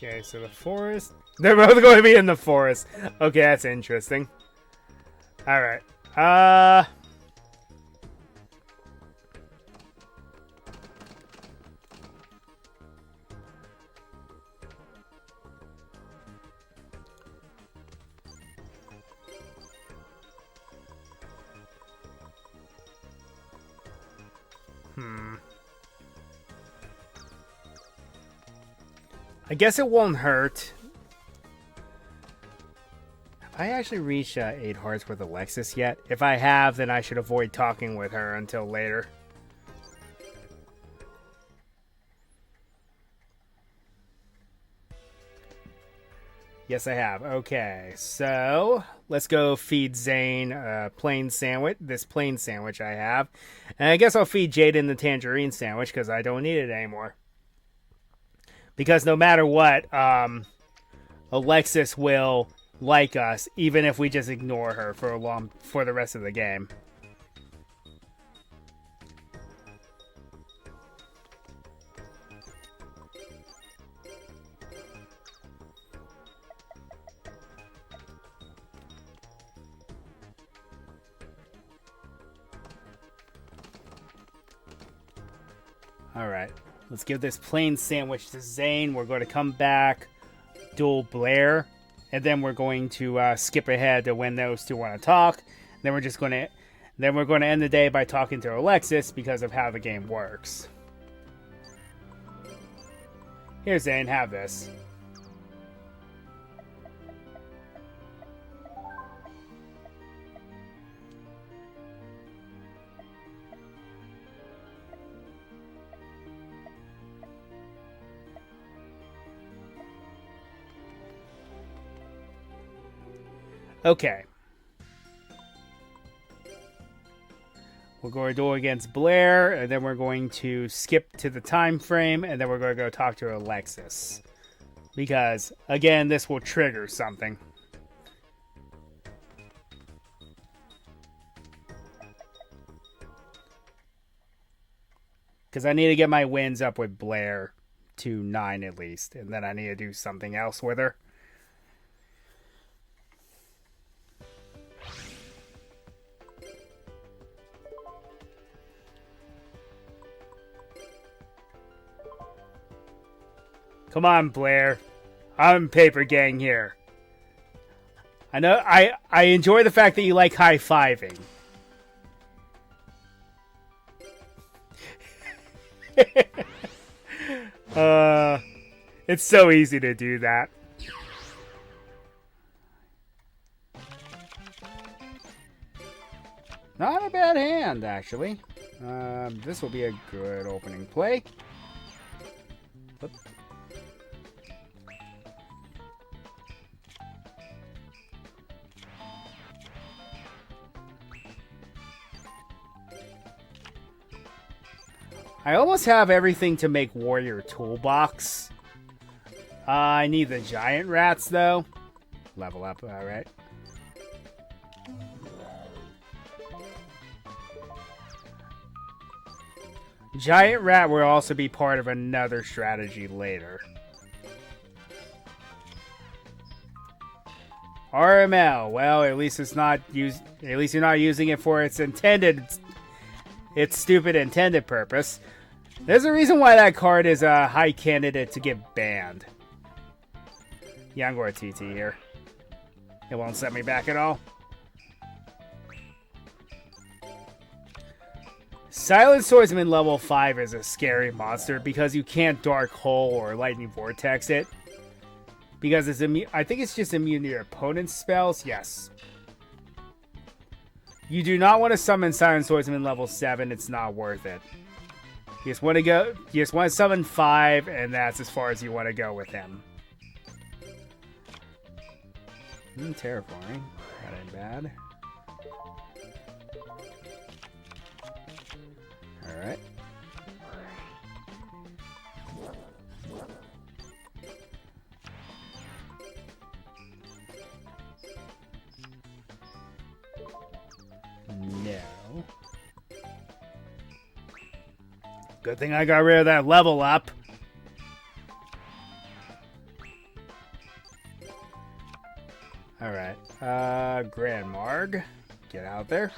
Okay, so the forest. They're both going to be in the forest. Okay, that's interesting. All right. I guess it won't hurt. Have I actually reached 8 hearts with Alexis yet? If I have, then I should avoid talking with her until later. Yes, I have. Okay, so let's go feed Zane plain sandwich. This plain sandwich I have, and I guess I'll feed Jaden the tangerine sandwich because I don't need it anymore. Because no matter what, Alexis will like us, even if we just ignore her for the rest of the game. Alright, let's give this plain sandwich to Zane. We're going to come back, duel Blair, and then we're going to skip ahead to when those two want to talk. Then we're going to end the day by talking to Alexis because of how the game works. Here, Zane, have this. Okay. We're going to duel against Blair, and then we're going to skip to the time frame, and then we're going to go talk to Alexis. Because, again, this will trigger something. Because I need to get my wins up with Blair to 9 at least, and then I need to do something else with her. Come on, Blair. I'm Paper Gang here. I know I enjoy the fact that you like high-fiving. It's so easy to do that. Not a bad hand, actually. This will be a good opening play. Oop. I almost have everything to make Warrior Toolbox. I need the Giant Rats, though. Level up, alright. Giant Rat will also be part of another strategy later. RML, well, at least it's not used. At least you're not using it for its stupid intended purpose. There's a reason why that card is a high candidate to get banned. Yeah, I'm going to TT here. It won't set me back at all. Silent Swordsman level 5 is a scary monster because you can't Dark Hole or Lightning Vortex it. Because it's I think it's just immune to your opponent's spells. Yes. You do not want to summon Silent Swordsman level 7. It's not worth it. You just want to summon 5, and that's as far as you want to go with him. Terrifying. That ain't bad. Alright. No. Good thing I got rid of that level up. Get out there.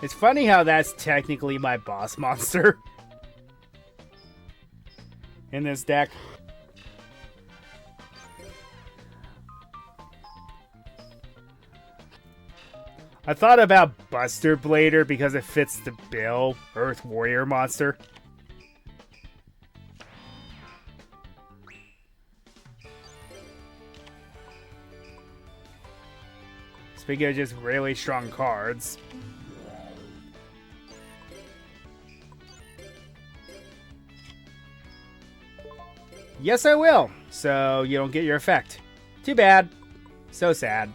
It's funny how that's technically my boss monster in this deck. I thought about Buster Blader because it fits the bill, Earth Warrior monster. Speaking of just really strong cards. Yes, I will. So you don't get your effect. Too bad. So sad.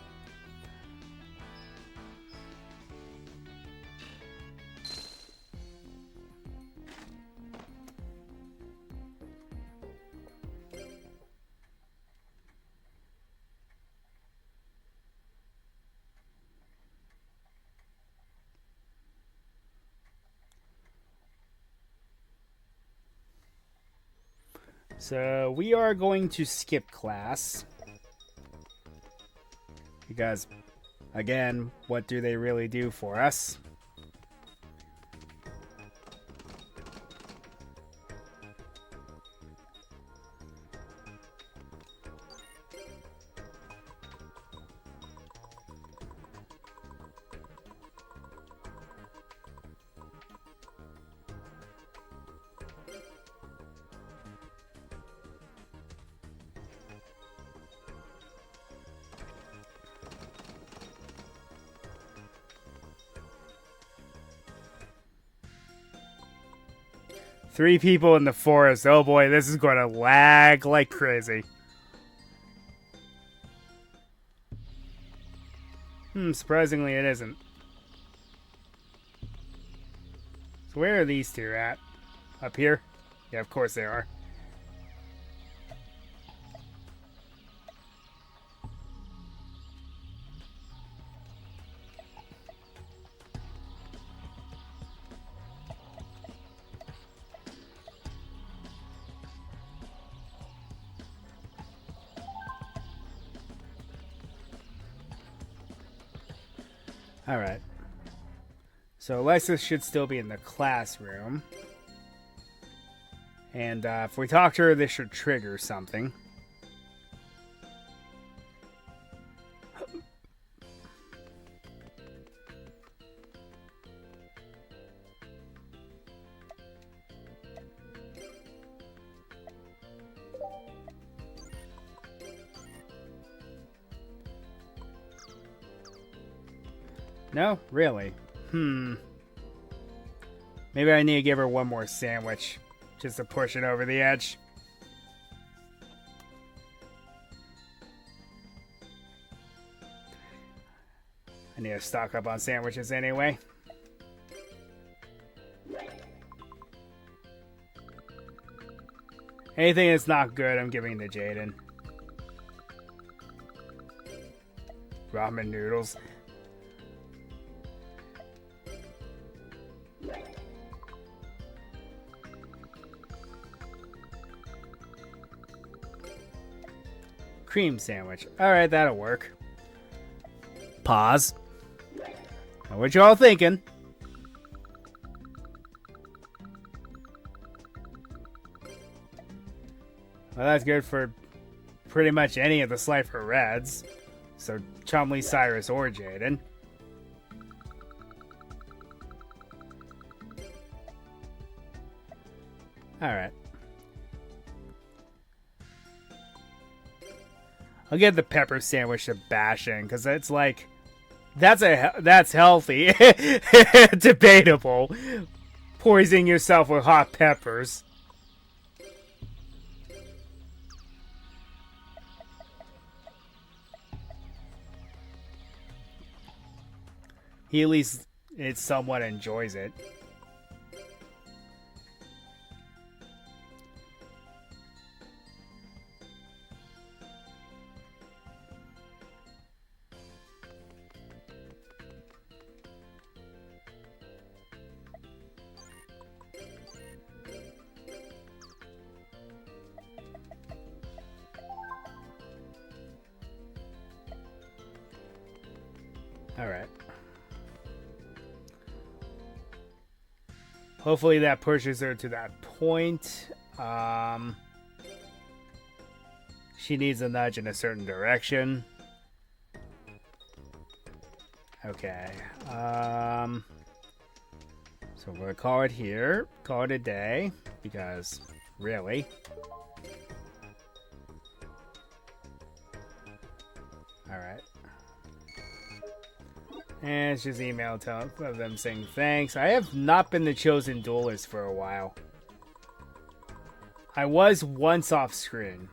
So we are going to skip class. Because, again, what do they really do for us? Three people in the forest. Oh boy, this is going to lag like crazy. Surprisingly it isn't. So where are these two at? Up here? Yeah, of course they are. Alright. So Alexis should still be in the classroom. And if we talk to her, this should trigger something. No? Really? Maybe I need to give her one more sandwich. Just to push it over the edge. I need to stock up on sandwiches anyway. Anything that's not good, I'm giving to Jaden. Ramen noodles. Cream sandwich. Alright, that'll work. Pause. Now, what y'all thinking? Well, that's good for pretty much any of the Slifer Reds. So, Chumley, Cyrus, or Jaden. Alright. I'll give the pepper sandwich to Bastion, because it's like, that's healthy. Debatable. Poisoning yourself with hot peppers. He at least somewhat enjoys it. Alright. Hopefully that pushes her to that point. She needs a nudge in a certain direction. Okay. So we're gonna call it here. Call it a day. Because, really. Alright. And it's just email of them saying thanks. I have not been the chosen duelist for a while. I was once off screen.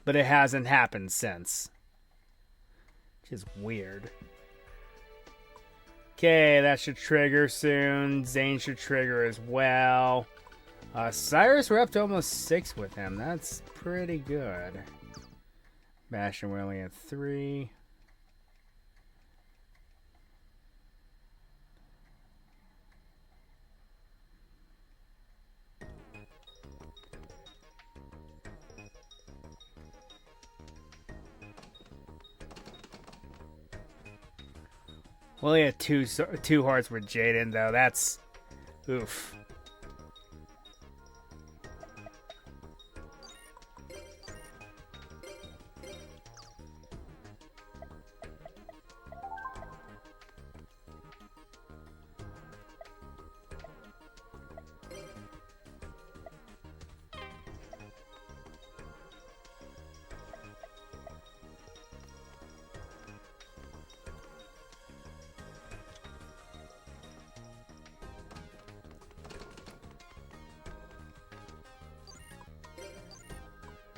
But it hasn't happened since. Which is weird. Okay, that should trigger soon. Zane should trigger as well. Cyrus, we're up to almost 6 with him. That's pretty good. Bastion, we're only at 3. We only had two hearts with Jaden, though. That's... oof.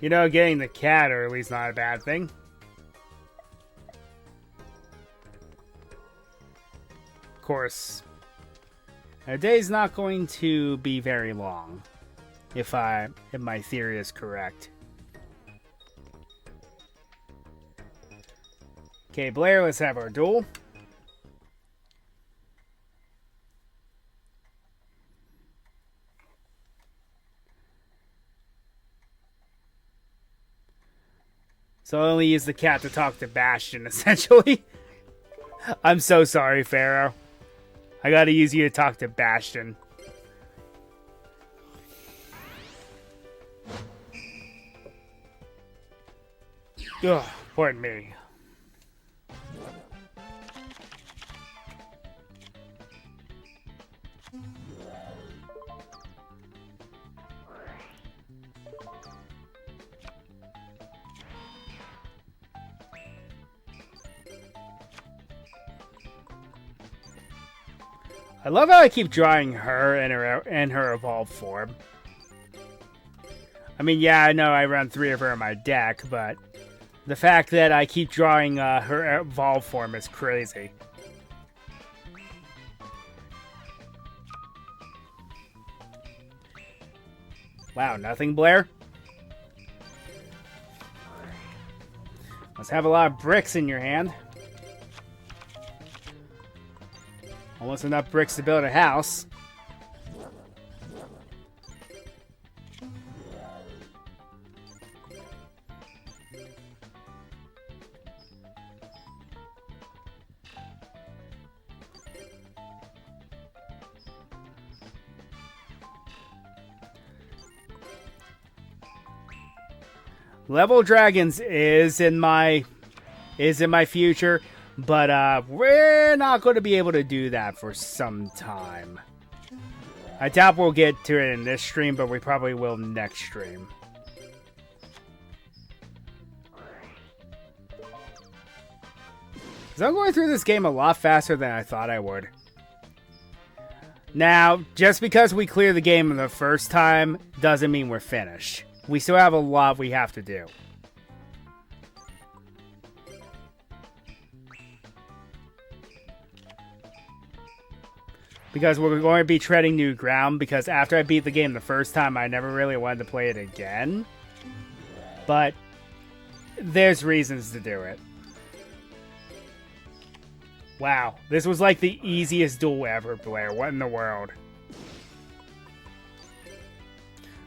You know, getting the cat early is not a bad thing. Of course, a day's not going to be very long, if my theory is correct. Okay, Blair, let's have our duel. So I only use the cat to talk to Bastion, essentially. I'm so sorry, Pharaoh. I gotta use you to talk to Bastion. Ugh, pardon me. I love how I keep drawing her in her evolved form. I mean, yeah, I know I run 3 of her in my deck, but the fact that I keep drawing her evolved form is crazy. Wow, nothing, Blair? Must have a lot of bricks in your hand. Almost enough bricks to build a house. Level Dragons is in my future. But we're not going to be able to do that for some time. I doubt we'll get to it in this stream, but we probably will next stream. So I'm going through this game a lot faster than I thought I would. Now, just because we clear the game the first time doesn't mean we're finished. We still have a lot we have to do. Because we're going to be treading new ground, because after I beat the game the first time, I never really wanted to play it again. But there's reasons to do it. Wow, this was like the easiest duel ever, Blair. What in the world?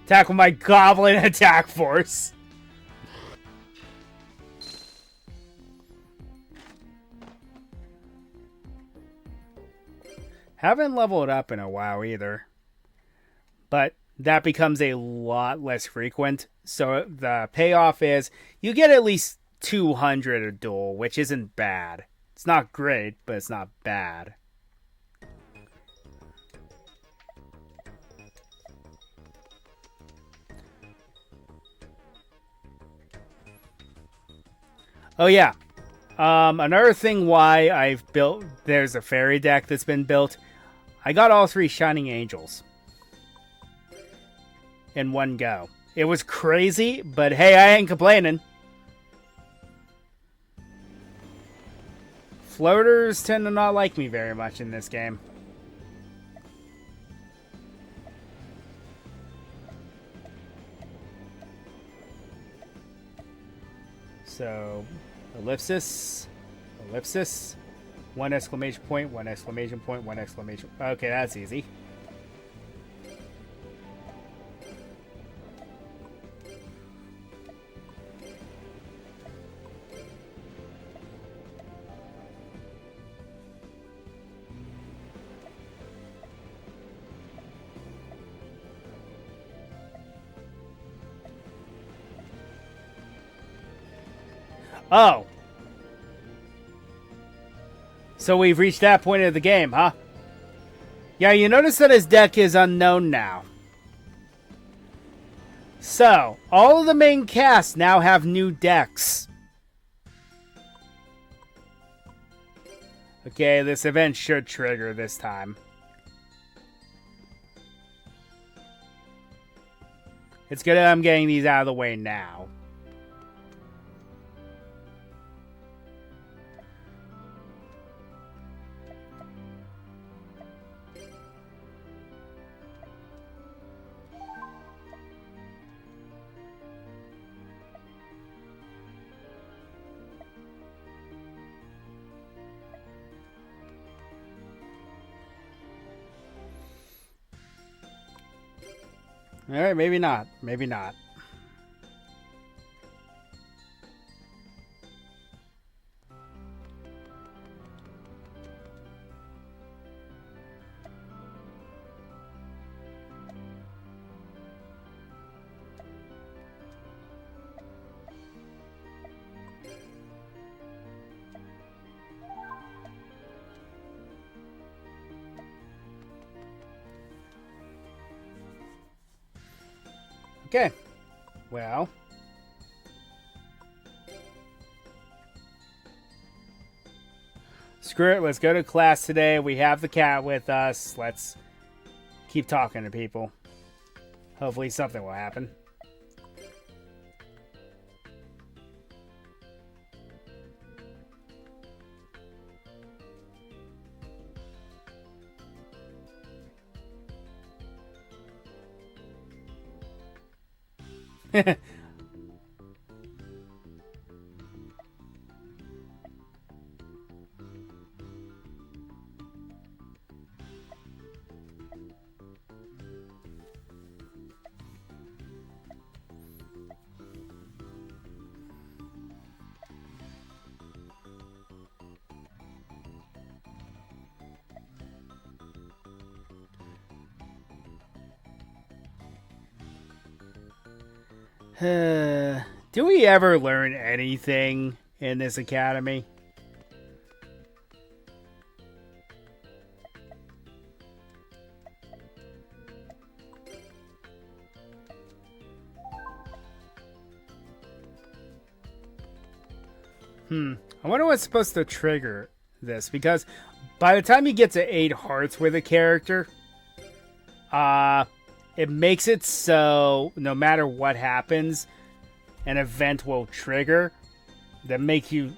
Attack with my Goblin attack force. Haven't leveled up in a while either. But that becomes a lot less frequent. So the payoff is you get at least 200 a duel, which isn't bad. It's not great, but it's not bad. Oh yeah. Another thing why I've built, there's a fairy deck that's been built. I got all 3 Shining Angels in one go. It was crazy, but hey, I ain't complaining. Floaters tend to not like me very much in this game. So, ellipsis, ellipsis, 1 exclamation point, 1 exclamation point, 1 exclamation. Okay, that's easy. Oh. So we've reached that point of the game, huh? Yeah, you notice that his deck is unknown now. So, all of the main cast now have new decks. Okay, this event should trigger this time. It's good that I'm getting these out of the way now. Alright, maybe not. Maybe not. Okay. Well. Screw it. Let's go to class today. We have the cat with us. Let's keep talking to people. Hopefully something will happen. Do we ever learn anything in this academy? I wonder what's supposed to trigger this, because by the time you get to 8 hearts with a character, it makes it so no matter what happens, an event will trigger that makes you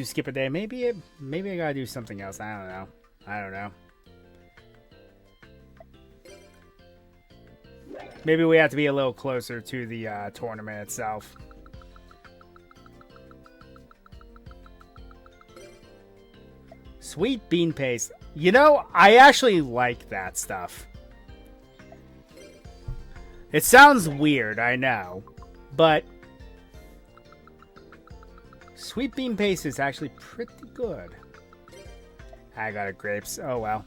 skip a day. Maybe I gotta do something else. I don't know. Maybe we have to be a little closer to the tournament itself. Sweet bean paste. You know, I actually like that stuff. It sounds weird, I know, but sweet bean paste is actually pretty good. I got a grapes. Oh well.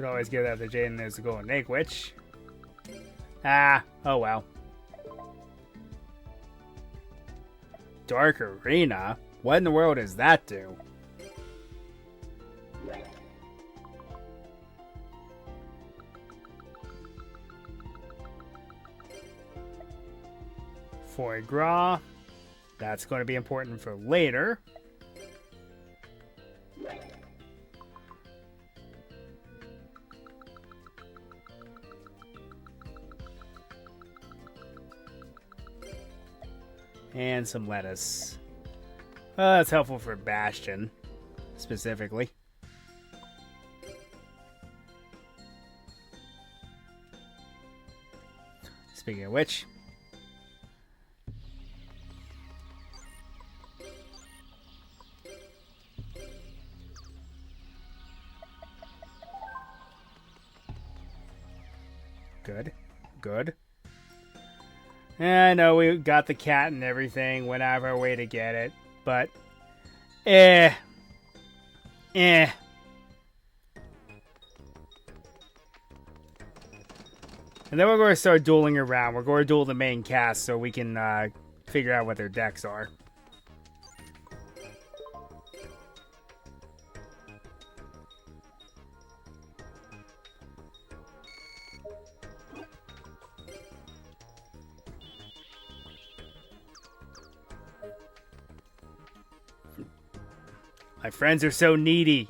Could always give that to Jaden as a Golden Egg Witch. Ah, oh well. Dark Arena? What in the world does that do? Foie Gras. That's going to be important for later. And some lettuce. That's helpful for Bastion, specifically. Speaking of which... Good. Good. I know we got the cat and everything, went out of our way to get it, but... And then we're going to start dueling around. We're going to duel the main cast so we can figure out what their decks are. My friends are so needy.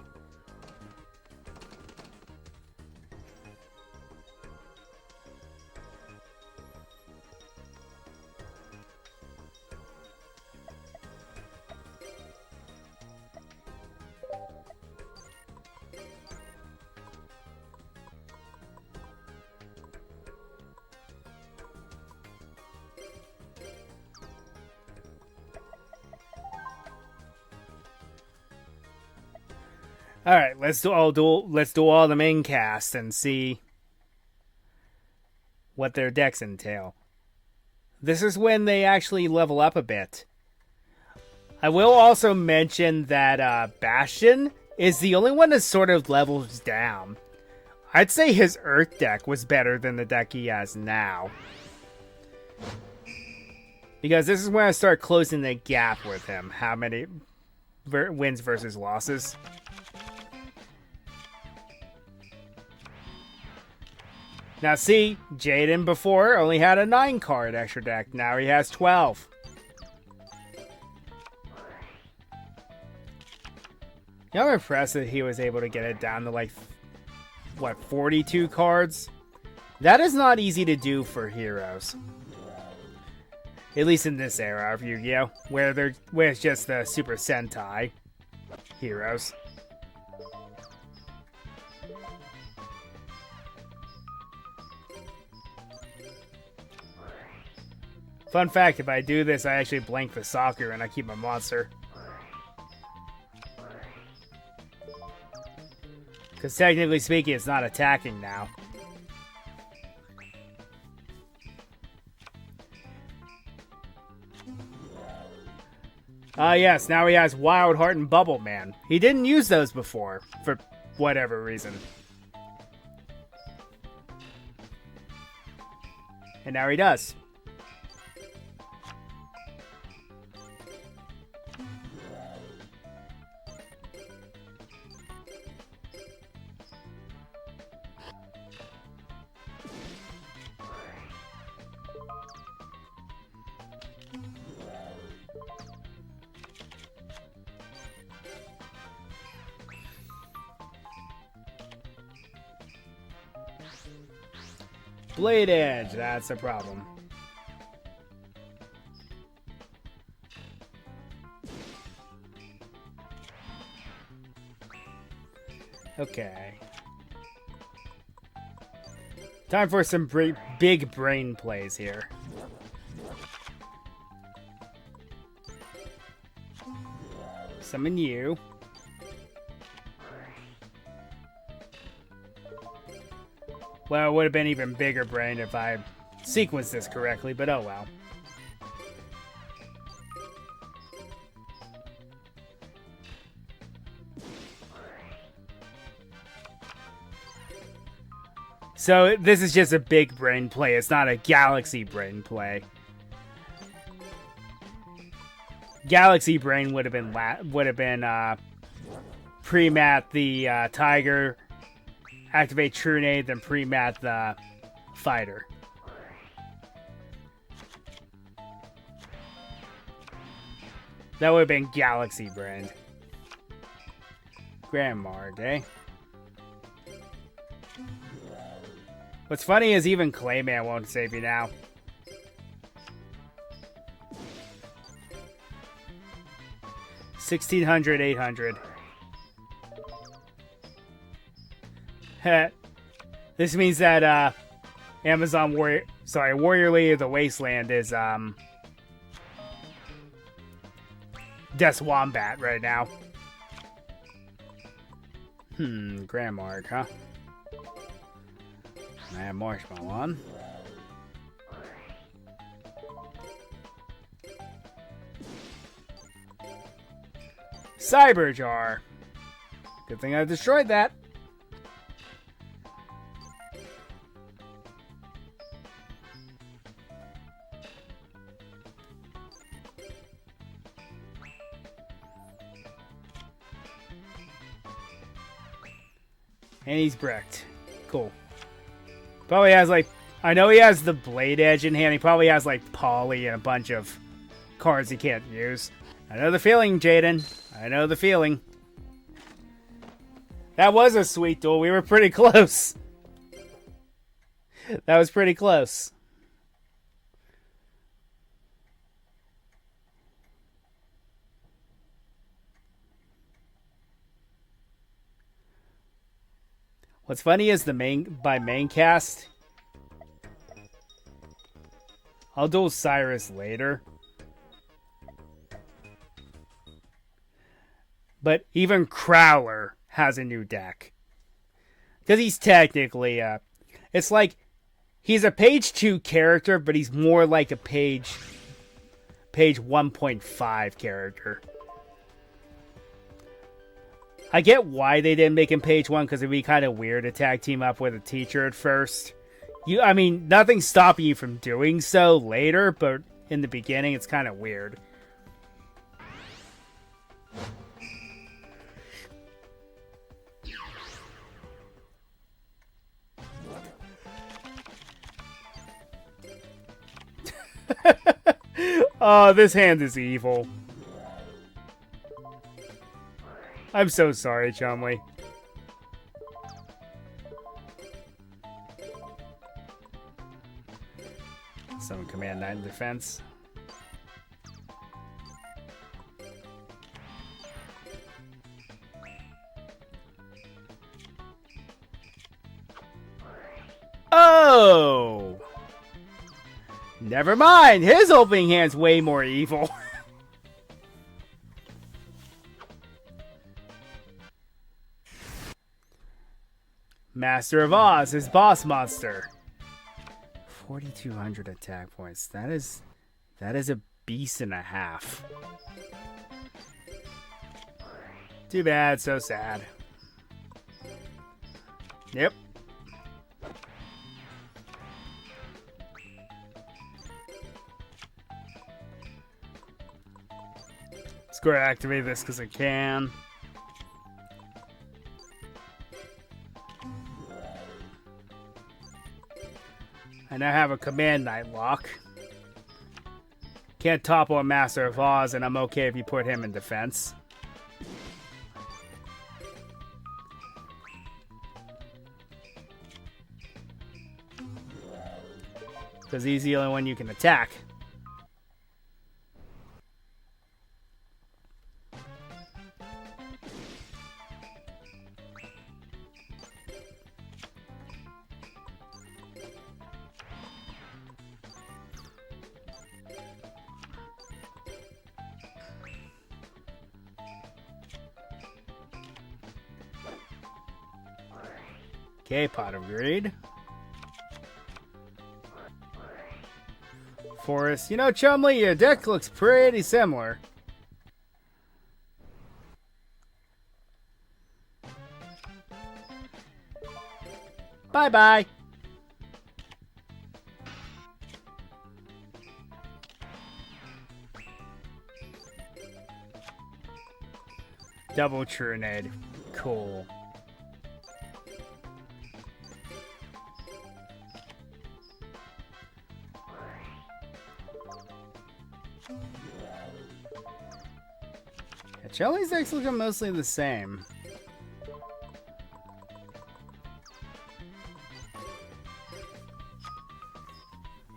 All right, let's do all the main cast and see what their decks entail. This is when they actually level up a bit. I will also mention that Bastion is the only one that sort of levels down. I'd say his Earth deck was better than the deck he has now. Because this is when I start closing the gap with him. How many wins versus losses. Now see, Jaden before only had a 9-card extra deck. Now he has 12. I'm impressed that he was able to get it down to like, what, 42 cards? That is not easy to do for heroes. At least in this era of Yu-Gi-Oh! Where it's just the Super Sentai heroes. Fun fact, if I do this, I actually blank the soccer and I keep my monster. Because technically speaking, it's not attacking now. Yes, now he has Wild Heart and Bubble Man. He didn't use those before, for whatever reason. And now he does. Blade Edge, that's a problem. Okay. Time for some big brain plays here. Summon you. Well, it would have been even bigger brain if I sequenced this correctly, but oh well. So this is just a big brain play. It's not a Galaxy brain play. Galaxy brain would have been pre-mat the Tiger, activate True Nade, then pre-mat the Fighter. That would have been Galaxy brain. Grandma, eh? What's funny is even Clayman won't save you now. $1,600, $800. Heh. This means that Amazon Warrior League of the Wasteland is Death Wombat right now. Grandmark, huh? I have Marshmallow on. Cyberjar. Good thing I destroyed that. And he's bricked. Cool. Probably has like, I know he has the Blade Edge in hand. He probably has like Polly and a bunch of cards he can't use. I know the feeling, Jaden. I know the feeling. That was a sweet duel. We were pretty close. That was pretty close. What's funny is by main cast, I'll duel Cyrus later. But even Crowler has a new deck. Because he's technically, it's like, he's a page 2 character, but he's more like a page 1.5 character. I get why they didn't make him page 1, because it'd be kind of weird to tag team up with a teacher at first. I mean, nothing's stopping you from doing so later, but in the beginning, it's kind of weird. Oh, this hand is evil. I'm so sorry, Chumley. Summon Command 9 defense. Oh! Never mind. His opening hand's way more evil. Master of Oz, his boss monster. 4,200 attack points. That is a beast and a half. Too bad, so sad. Yep. Let's go activate this because I can. I now have a Command Knight lock. Can't topple a Master of Oz, and I'm okay if you put him in defense. Because he's the only one you can attack. Okay, Pot of Greed. Forest. You know, Chumley, your deck looks pretty similar. Bye-bye. Double Trunade. Cool. Yeah, Charlie's decks look mostly the same.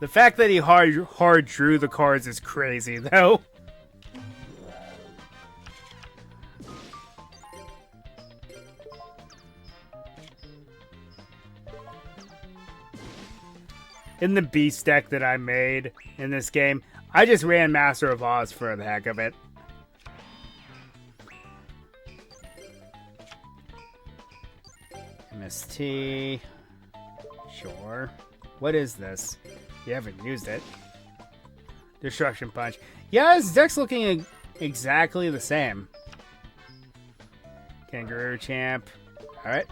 The fact that he hard drew the cards is crazy, though. In the beast deck that I made in this game, I just ran Master of Oz for the heck of it. MST. Sure. What is this? You haven't used it. Destruction Punch. Yeah, his deck's looking exactly the same. Kangaroo Champ. Alright.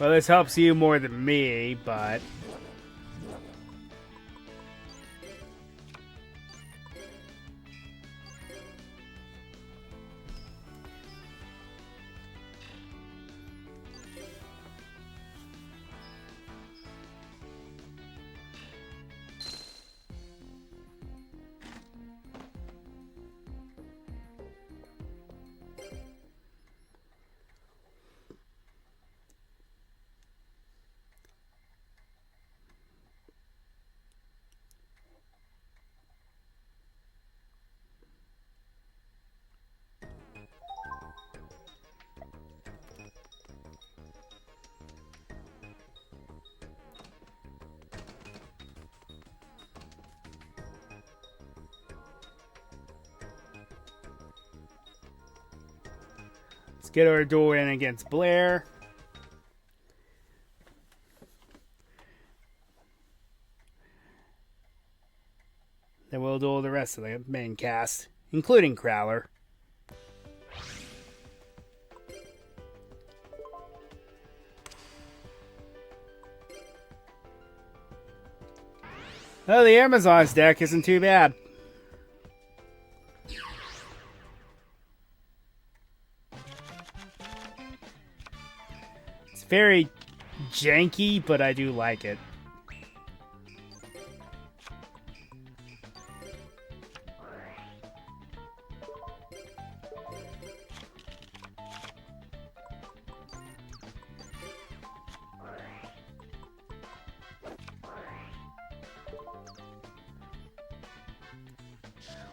Well, this helps you more than me, but... Let's get our duel in against Blair. Then we'll duel the rest of the main cast, including Crowler. Oh, the Amazon's deck isn't too bad. It's very janky, but I do like it.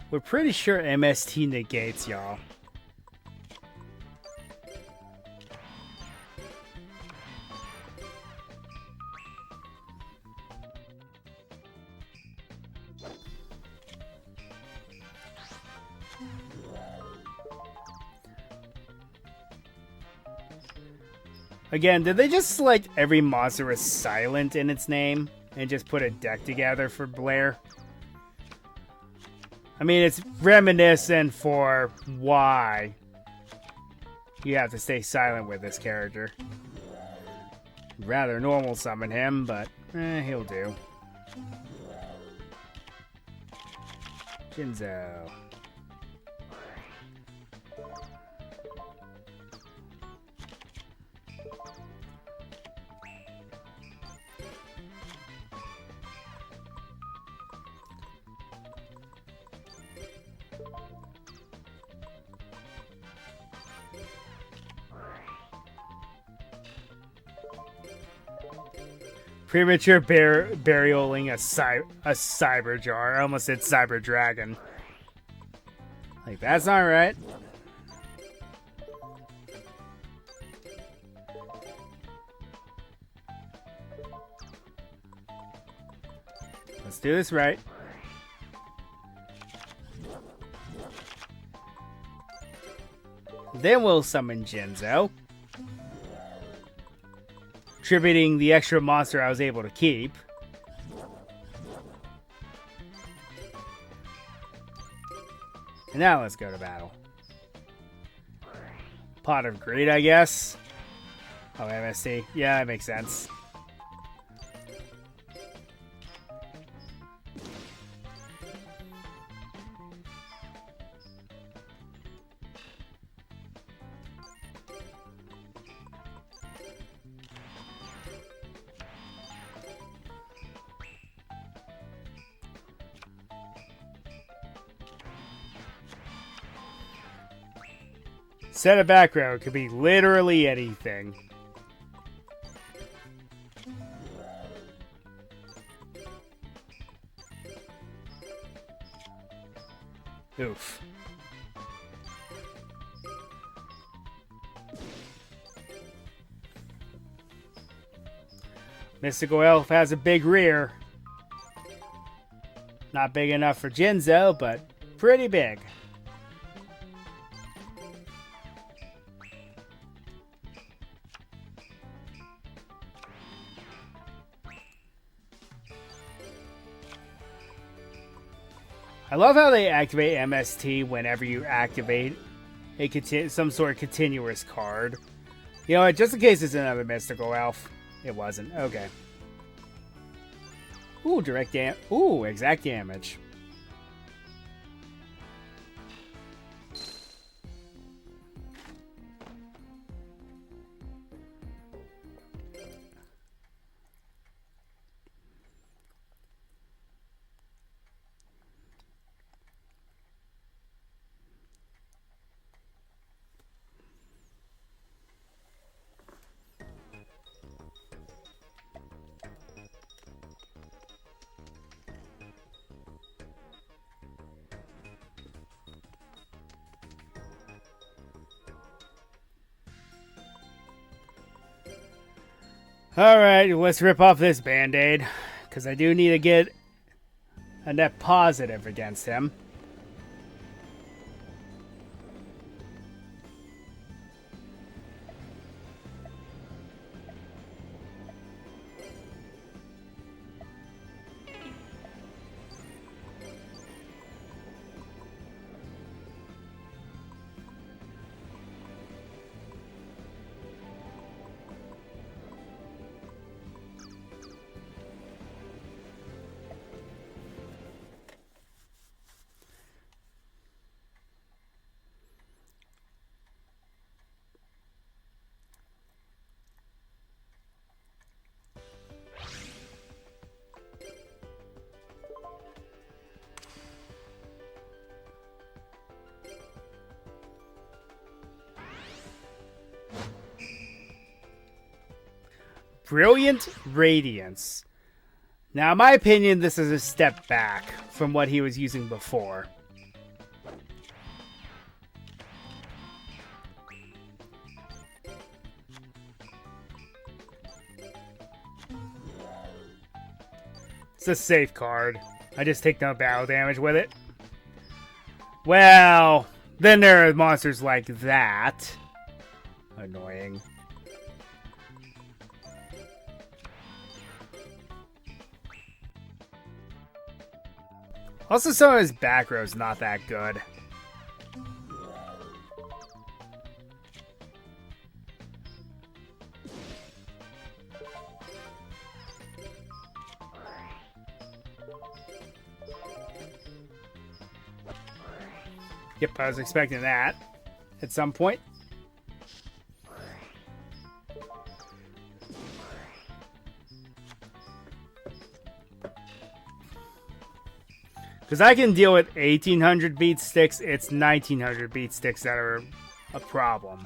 We're pretty sure MST negates y'all. Again, did they just select every monster as silent in its name and just put a deck together for Blair? I mean, it's reminiscent for why you have to stay silent with this character. Rather normal summon him, but he'll do. Jinzo. Premature burialing a cyber jar. I almost said cyber dragon. Like, that's not right. Let's do this right. Then we'll summon Jinzo. contributing the extra monster I was able to keep. And now let's go to battle. Pot of Greed, I guess. Oh, MST. Yeah, that makes sense. Set a background could be literally anything. Oof. Mystical Elf has a big rear. Not big enough for Jinzo, but pretty big. I love how they activate MST whenever you activate some sort of continuous card. You know what? Just in case it's another Mystical Elf. It wasn't. Okay. Ooh, exact damage. Alright, let's rip off this band-aid, because I do need to get a net positive against him. Brilliant Radiance. Now, in my opinion, this is a step back from what he was using before. It's a safe card. I just take no battle damage with it. Well, then there are monsters like that. Annoying. Also, some of his back row is not that good. Yep, I was expecting that at some point. Because I can deal with 1800 beat sticks, it's 1900 beat sticks that are a problem.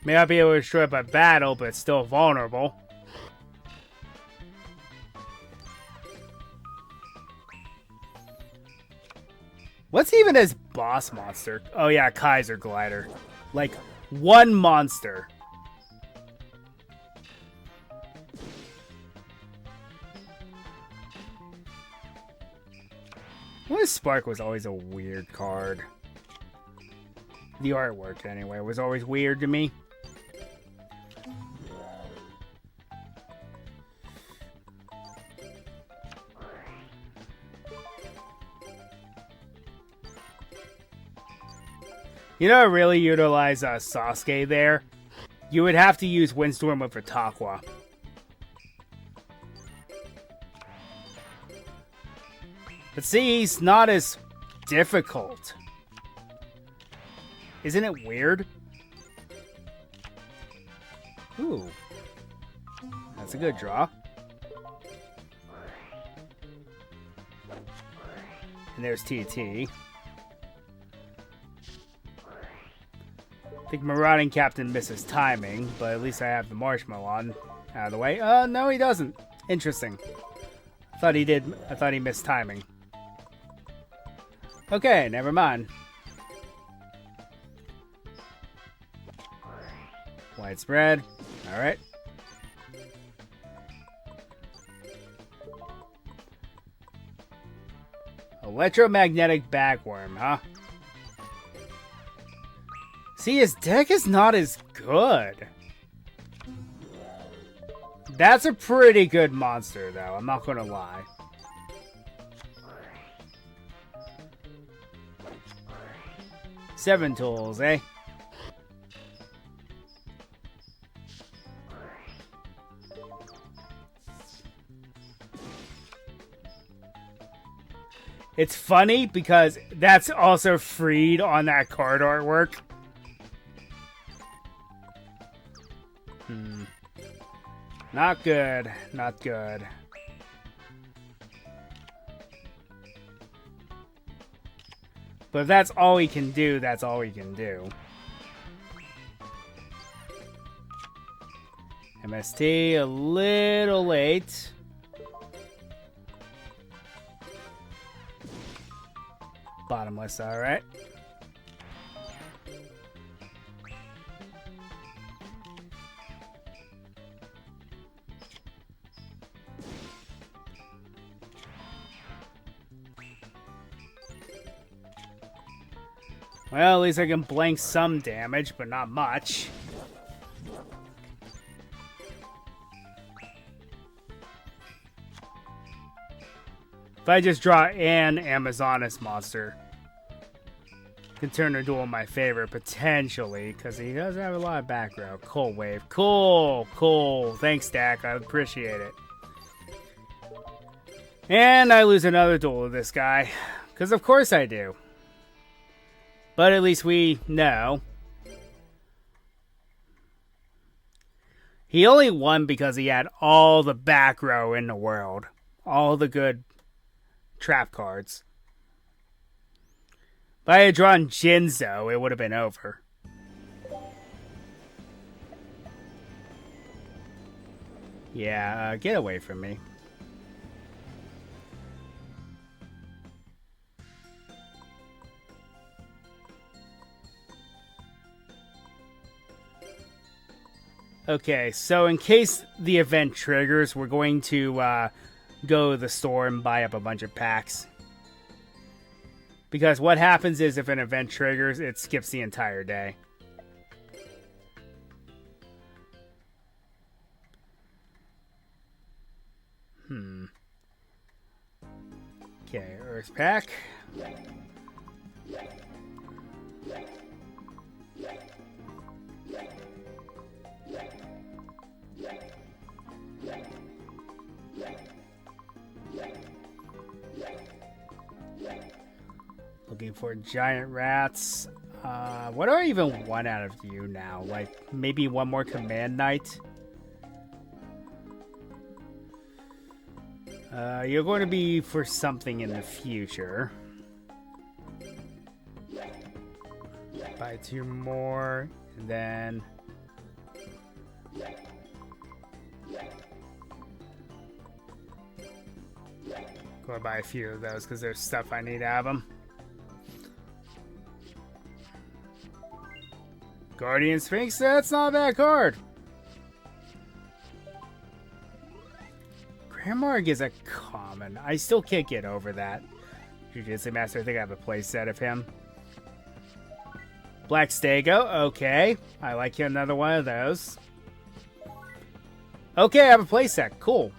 May not be able to destroy it by battle, but it's still vulnerable. What's even his boss monster? Oh yeah, Kaiser Glider. Like, one monster. Well, Spark was always a weird card. The artwork, anyway, was always weird to me. You know, really utilize Sasuke there. You would have to use Windstorm with Vitakwa. But see, he's not as difficult. Isn't it weird? Ooh. That's a good draw. And there's TT. I think Marauding Captain misses timing, but at least I have the Marshmallow out of the way. No, he doesn't. Interesting. I thought he did. I thought he missed timing. Okay, never mind. Widespread. Alright. Electromagnetic Bagworm, huh? See, his deck is not as good. That's a pretty good monster, though. I'm not gonna lie. Seven tools, eh? It's funny because that's also freed on that card artwork. Not good. Not good. But if that's all he can do, that's all he can do. MST, a little late. Bottomless, alright. Well, at least I can blank some damage, but not much. If I just draw an Amazonas monster, can turn a duel in my favor, potentially, because he does have a lot of back row. Cold Wave. Cool, cool. Thanks, Dak. I appreciate it. And I lose another duel to this guy, because of course I do. But at least we know. He only won because he had all the back row in the world. All the good trap cards. If I had drawn Jinzo, it would have been over. Yeah, get away from me. Okay, so in case the event triggers, we're going to go to the store and buy up a bunch of packs. Because what happens is if an event triggers, it skips the entire day. Okay, Earth Pack. Looking for giant rats. What do I even want out of you now? Like, maybe one more Command Knight? You're going to be for something in the future. Buy 2 more, and then... Go buy a few of those, because there's stuff I need out of them. Guardian Sphinx, that's not a bad card. Grammarg is a common. I still can't get over that. Jujutsu Master. I think I have a playset of him. Black Stego. Okay. I like another one of those. Okay, I have a playset. Cool.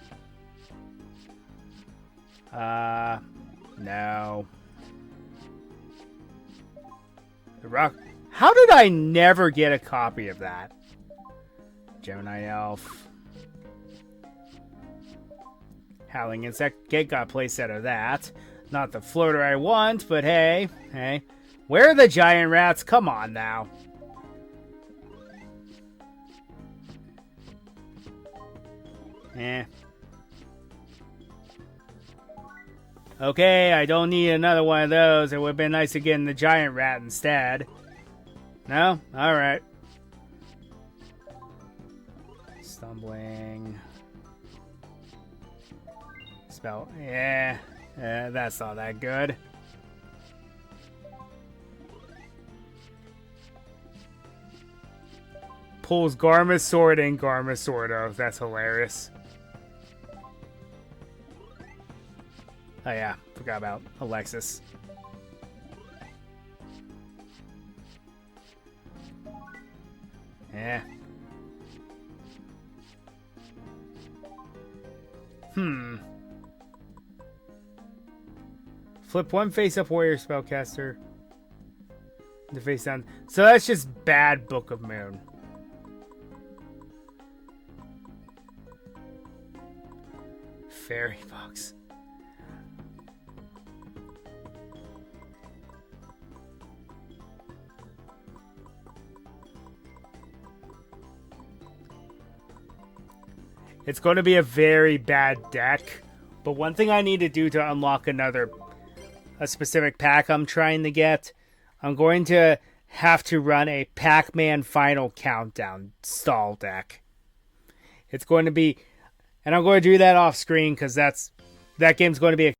No. The Rock. How did I never get a copy of that? Gemini Elf. Howling Insect. Got a playset of that. Not the floater I want, but hey. Hey. Where are the giant rats? Come on now. Okay, I don't need another one of those. It would have been nice to get the giant rat instead. No? Alright. Stumbling. Spell. Yeah, that's not that good. Pulls Garma's sword and Garma's sword off. That's hilarious. Oh yeah, forgot about Alexis. Yeah. Flip one face-up warrior spellcaster. The face down. So that's just bad Book of Moon. Fairy box. It's going to be a very bad deck. But one thing I need to do to unlock a specific pack I'm trying to get, I'm going to have to run a Pac-Man Final Countdown stall deck. It's going to be, and I'm going to do that off screen because that game's going to be